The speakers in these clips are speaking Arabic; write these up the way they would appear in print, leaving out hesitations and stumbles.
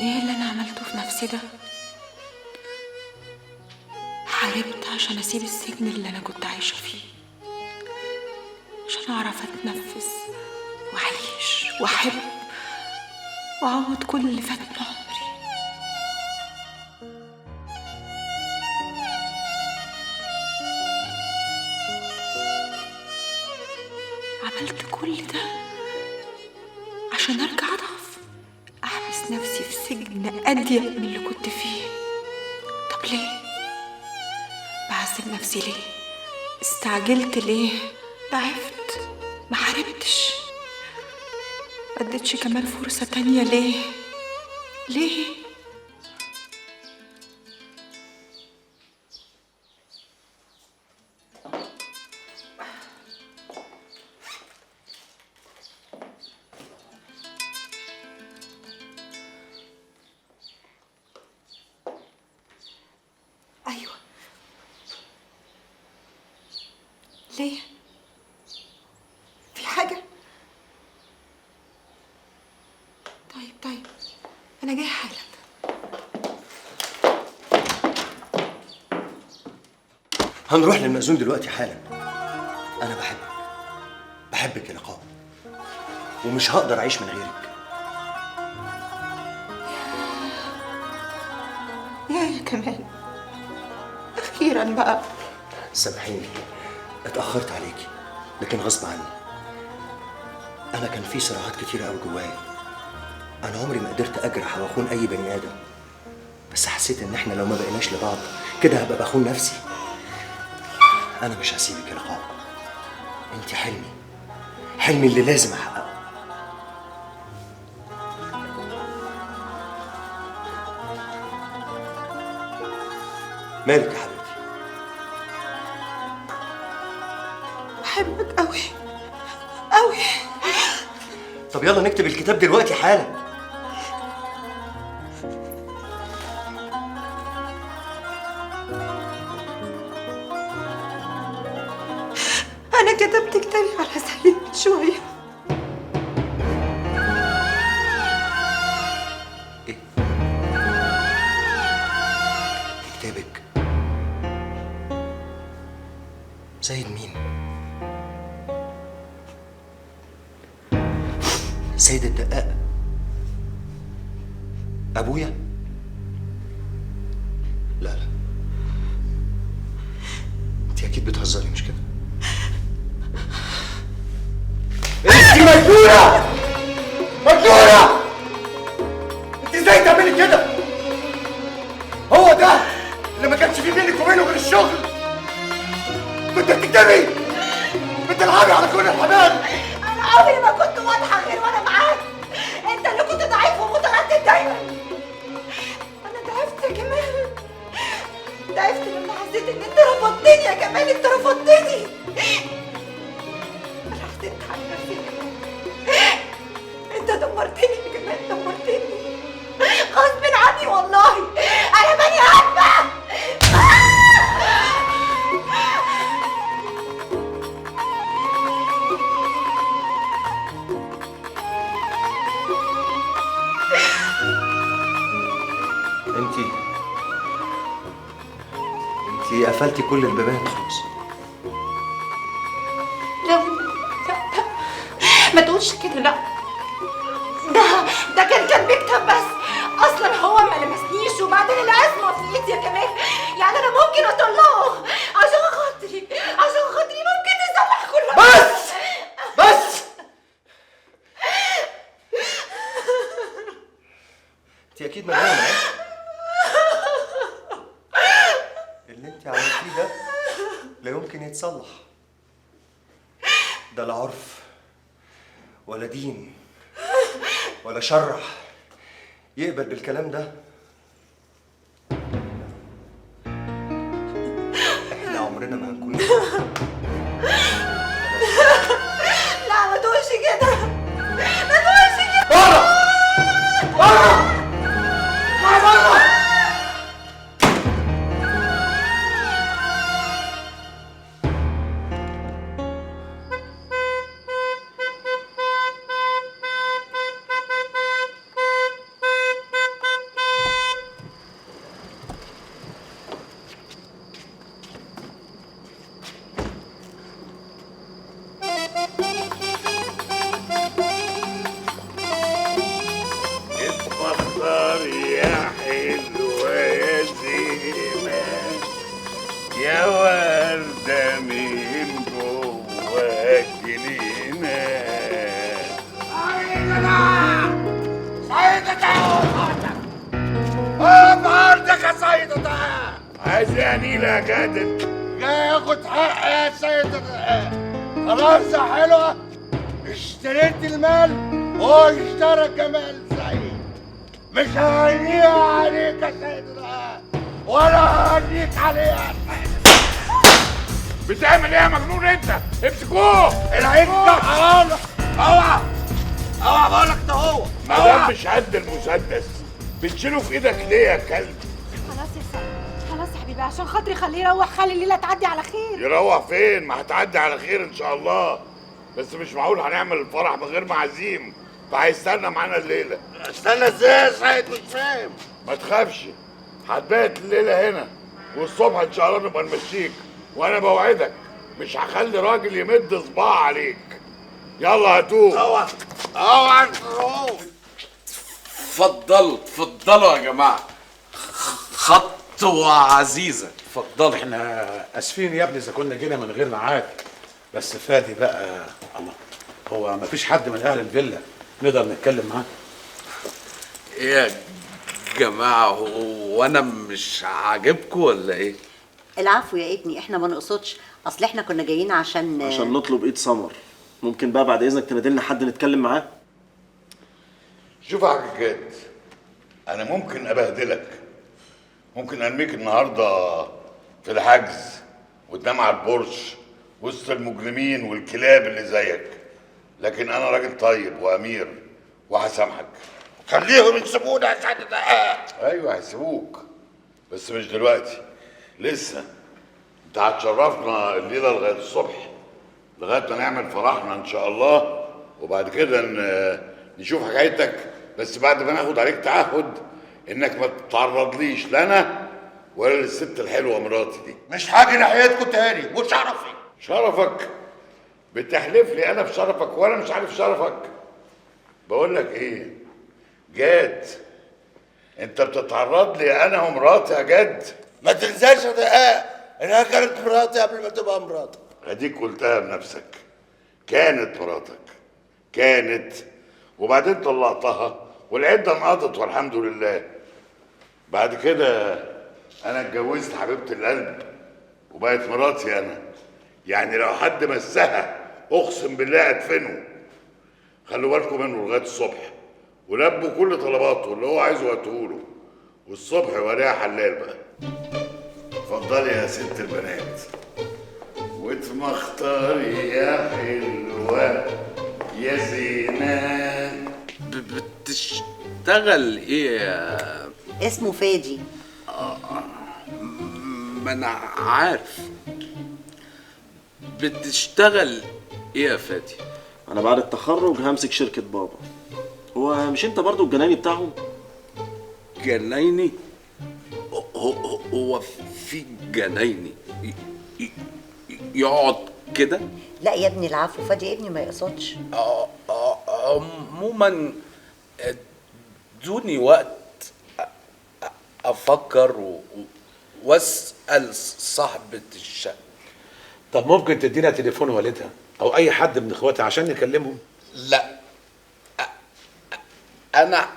ايه اللي انا عملته في نفسي ده؟ حاربت عشان اسيب السجن اللي انا كنت عايشه فيه، عشان اعرف اتنفس واعيش واحب واعوض كل اللي فات من عمري. عملت كل ده عشان ارجع اضعف، احبس نفسي في سجن اضيق من اللي كنت فيه. طب ليه بعذب نفسي؟ ليه استعجلت؟ ليه ضعفت؟ ما حاربتش، ما اديتش كمان فرصة تانية. ليه؟ ايوه، ليه؟ في حاجة؟ طيب انا جاي حالا. هنروح للمأذون دلوقتي حالا. انا بحبك يا لقاء، ومش هقدر اعيش من غيرك. يا كمان اخيرا بقى. سامحيني اتأخرت عليكي، لكن غصب عني. انا كان في صراعات كتيرة قوي جوايا. انا عمري ما قدرت اجرح او اخون اي بني ادم، بس حسيت ان احنا لو ما بقيناش لبعض كده هبقى بخون نفسي. انا مش هسيبك يا لقاء، انت حلمي اللي لازم احققه. مالك يا حبيبتي؟ بحبك قوي قوي. طب يلا نكتب الكتاب دلوقتي حالا. انا كتبت كتابي على سعيد من شويه. ايه كتابك؟ سيد مين؟ سيد الدقاق؟ ابويا؟ لا انت اكيد بتهزري، مش كده؟ انت مجنونه! انت ازاي تعملي كده؟ هو ده اللي ما كانش في بينك وبينه غير الشغل؟ كنت بتكدبي، بتلعبي على كل الحبال. انا عمري ما كنت واضحه غير وانا معاك. انت اللي كنت ضعيف ومتردد دايما. انا ضعفت يا كمال، ضعفت لما حسيت ان انت رفضتني يا كمال. انت رفضتني. انا حسيت على نفسي يا كمال. انت دمرتني يا كمال، دمرتني غصب عني والله. انا بني ادمه. انت قفلتي كل البيبان خلاص. لا ما تقولش كده. لا، ده كان بيكتب بس. اصلا هو ما لمسنيش، وبعدين العصمه في ايدي يا كمال. يعني انا ممكن اطلقه عشان خاطري ممكن تصلح كل حاجه. بس انت اكيد مجنونه. اللي انت عملتيه ده لا يمكن يتصلح. ده لا عرف ولا دين ولا شرع يقبل بالكلام ده. احنا عمرنا ما هنكون لا ما تقولش كده، ما تقولش كده. بره اتفضل يا حلوة يا زينة يا وردة من جوا الجنينة. اقف عندك يا سيد ده. عايز يا نيلة يا جادل؟ جاي ياخد حق يا سيد ده. خلاص يا حلوة، اشتريت المال وهو اشترى الجمال زيي. مش ههنيها عليك يا سيد ده ولا ههنيك عليها. بتعمل ايه يا مجنون انت؟ امسكوه! العيد ده حرام. اوعى اوعى بقولك ده هو. ما دام مش قد المسدس بتشيله في ايدك ليه يا كلب؟ خلاص يا سيد، خلاص يا حبيبي، عشان خاطري خليه يروح، خلي الليله تعدي على خير. يروح فين؟ ما هتعدي على خير ان شاء الله، بس مش معقول هنعمل الفرح من غير معازيم، فهيستنى معانا الليله. استنى ازاي يا سيد؟ مش فاهم. ما تخافش، هتبات الليله هنا والصبح ان شاء الله نبقى نمشيك، وانا بوعدك مش هخلي راجل يمد صباع عليك. يلا هاتوه. اوعى اوعى تروح. اتفضلوا يا جماعه، خطوه عزيزه، اتفضلوا. احنا اسفين يا ابني اذا كنا جينا من غير ميعاد، بس فادي بقى الله، هو ما فيش حد من اهل الفيلا نقدر نتكلم معاه؟ ايه يا جماعه، هو انا مش عاجبكم ولا ايه؟ العفو يا ابني، احنا ما نقصدش، اصل احنا كنا جايين عشان نطلب ايد سمر. ممكن بقى بعد اذنك تنادلنا حد نتكلم معاه؟ شوف يا حاج، انا ممكن ابهدلك، ممكن ارميك النهارده في الحجز وتنام على البرش وسط المجرمين والكلاب اللي زيك، لكن انا راجل طيب وامير وهسامحك. خليهم يسيبونا يا سيد ده. ايوه هيسيبوك، بس مش دلوقتي، لسه. انت هتشرفنا الليله لغايه الصبح، لغايه ما نعمل فرحنا ان شاء الله، وبعد كده نشوف حكايتك، بس بعد ما ناخد عليك تعهد انك ما تتعرضليش لا انا ولا للست الحلوه مراتي دي. مش هاجي ناحيتكم تاني وشرفي. شرفك؟ بتحلف لي انا بشرفك وانا مش عارف شرفك. بقول لك ايه جاد، انت بتتعرض لي انا ومراتي يا جاد. ما تنساش يا دقاق انها كانت مراتي قبل ما تبقى مراتك. اديك قلتها بنفسك، كانت مراتك، كانت، وبعدين طلقتها والعده انقضت والحمد لله. بعد كده انا اتجوزت حبيبه القلب وبقت مراتي انا، يعني لو حد مسها اقسم بالله ادفنه. خلوا بالكم منه لغايه الصبح، ولبوا كل طلباته اللي هو عايزه هاتهوله، والصبح وريها حلال بقى. اتفضلي يا ست البنات، واتمختاري يا حلوه يا زينه. بتشتغل ايه يا؟ اسمه فادي. ما انا عارف. بتشتغل ايه يا فادي؟ انا بعد التخرج همسك شركه بابا. هو مش انت برضو الجنايني بتاعهم؟ جنايني؟ هو في جنايني يقعد كده؟ لا يا ابني العفو، فادي ابني ما يقصدش. عموما ادوني وقت افكر واسال صاحبة الشقه. طب ممكن تدينا تليفون والدها او اي حد من اخواتها عشان نكلمهم؟ لا، انا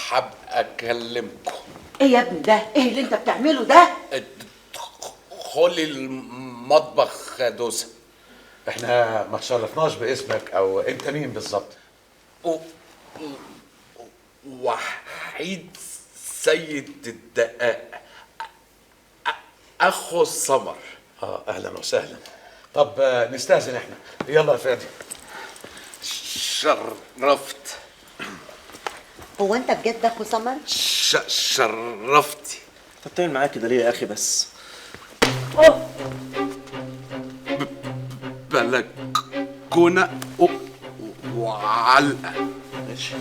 حابب اكلمكم. ايه يا ابني ده؟ ايه اللي انت بتعمله ده؟ ادخلي المطبخ يا دوسة. احنا ما تشرفناش باسمك، او انت مين بالظبط؟ وحيد سيد الدقاق، اخو السمر. اهلا وسهلا. طب نستأذن احنا، يلا يا فادي. شرفت. هو انت بجد اخو سمر؟ شرفتي. انت بتعمل معايا كده ليه يا اخي بس؟ بلكونه وعلقه. ماشي.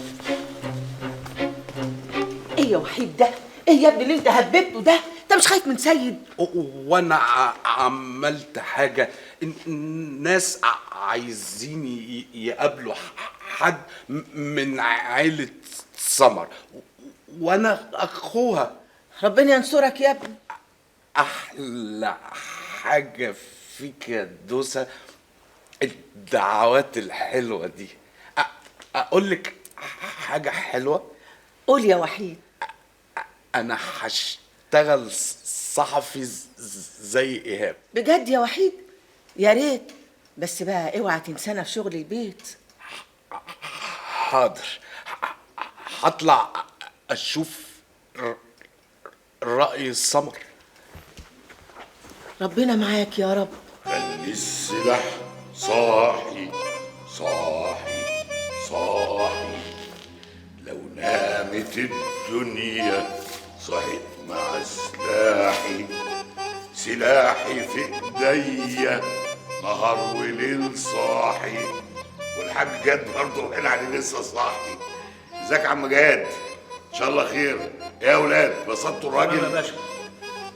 ايه يا وحيد ده؟ ايه يا ابني اللي انت هببته ده؟ انت مش خايف من سيد؟ وانا عملت حاجة. الناس عايزين يقابلوا حد من عيلة سمر، وانا اخوها. ربنا ينصرك يا ابني. احلى حاجة فيك يا دوسة الدعوات الحلوة دي. اقول لك حاجة حلوة؟ قول يا وحيد. انا هشتغل صحفي زي ايهاب. بجد يا وحيد؟ يا ريت، بس بقى اوعى تنسانا في شغل البيت. حاضر، هطلع اشوف رأي السمر. ربنا معاك يا رب. خلي السلاح صاحي صاحي صاحي، لو نامت الدنيا صحيت مع سلاحي، سلاحي في ايديا نهار وليل صاحي. والحاج جاد برضه هنا علي لسه صاحي. ازيك يا عم جاد؟ ان شاء الله خير. ايه يا اولاد بسطتوا الراجل؟ يا باشا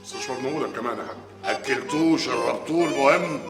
بس مش مضمونك كمان يا حاج. اكلتوه شربتوه المهم؟